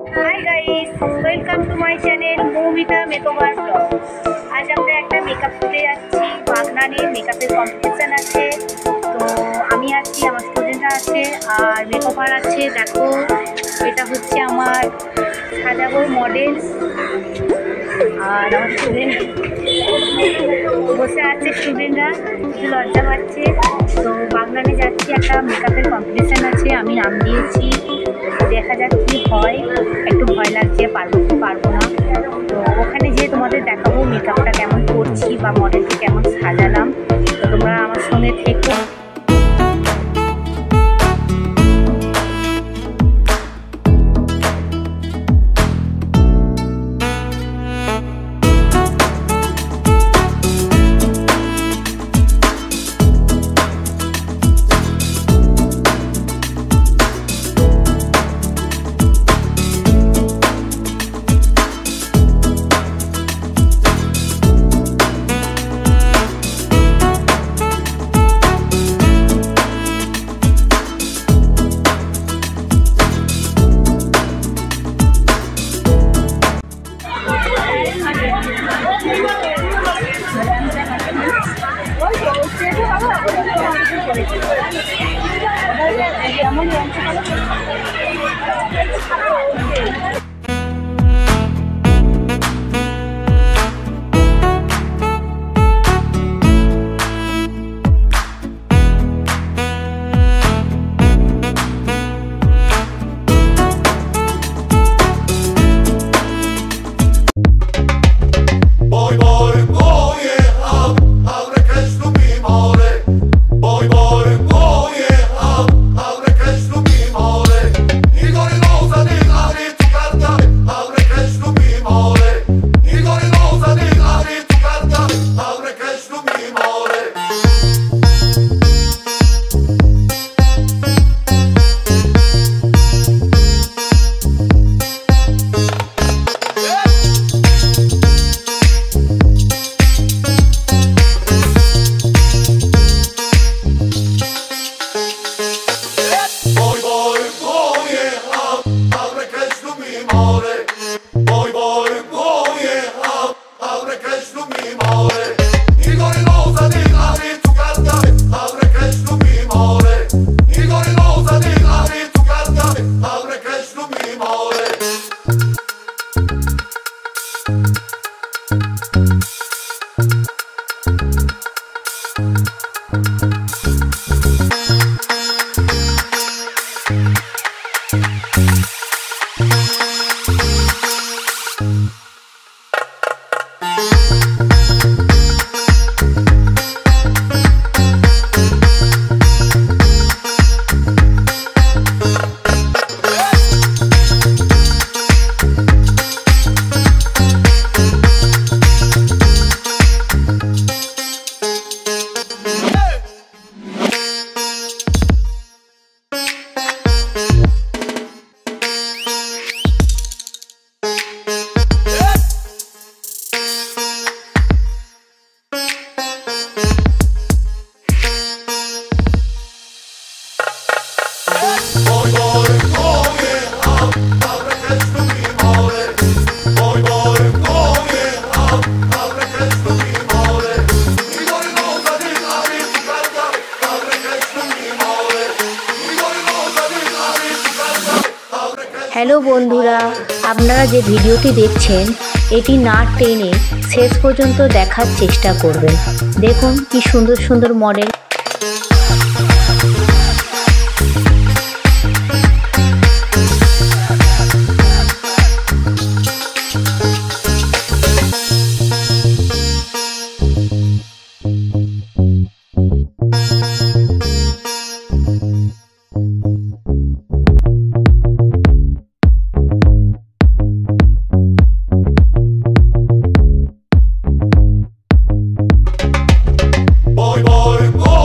Hi guys, welcome to my channel Moumita makeover vlog. आज আমরা একটা মেকআপ শুটে যাচ্ছি। বাগনানের মেকআপের কম্পিটিশন আছে, তো আমি আছি, আমার স্টুডেন্টরা আছে আর মেকওভার আছে। দেখো, এটা হচ্ছে আমার সাজাগোর মডেল আর আমার স্টুডেন্ট বসে আছে। স্টুডেন্টরা একটু লজ্জা পাচ্ছে। তো বাগনানে যাচ্ছি, একটা মেকআপের কম্পিটিশন আছে, আমি নাম দিয়েছি। দেখা যাক কি হয়, একটু ভয় লাগছে, পারবো কি পারবো না। তো ওখানে যেয়ে তোমাদের দেখাবো মেকআপটা কেমন করছি বা মডেলকে কেমন সাজালাম। তো তোমরা আমার সঙ্গে থেকো। হ্যালো বন্ধুরা, আপনারা যে ভিডিওটি দেখছেন এটি না টেনে শেষ পর্যন্ত দেখার চেষ্টা করবেন। দেখুন কি সুন্দর সুন্দর মডেল। Boy, boy, boy.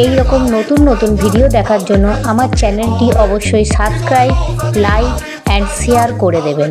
এই রকম নতুন নতুন ভিডিও দেখার জন্য আমার চ্যানেলটি অবশ্যই সাবস্ক্রাইব, লাইক অ্যান্ড শেয়ার করে দেবেন।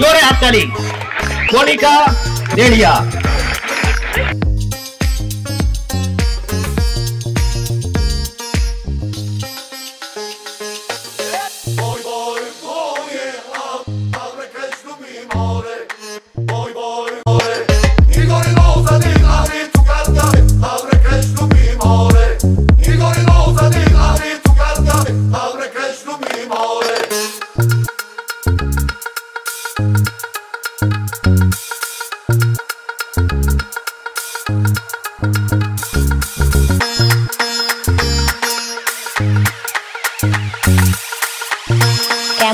जोरे हाथताली मोनिका रेडिया।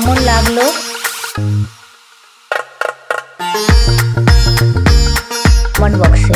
কেমন লাগলো কমেন্ট বক্সে।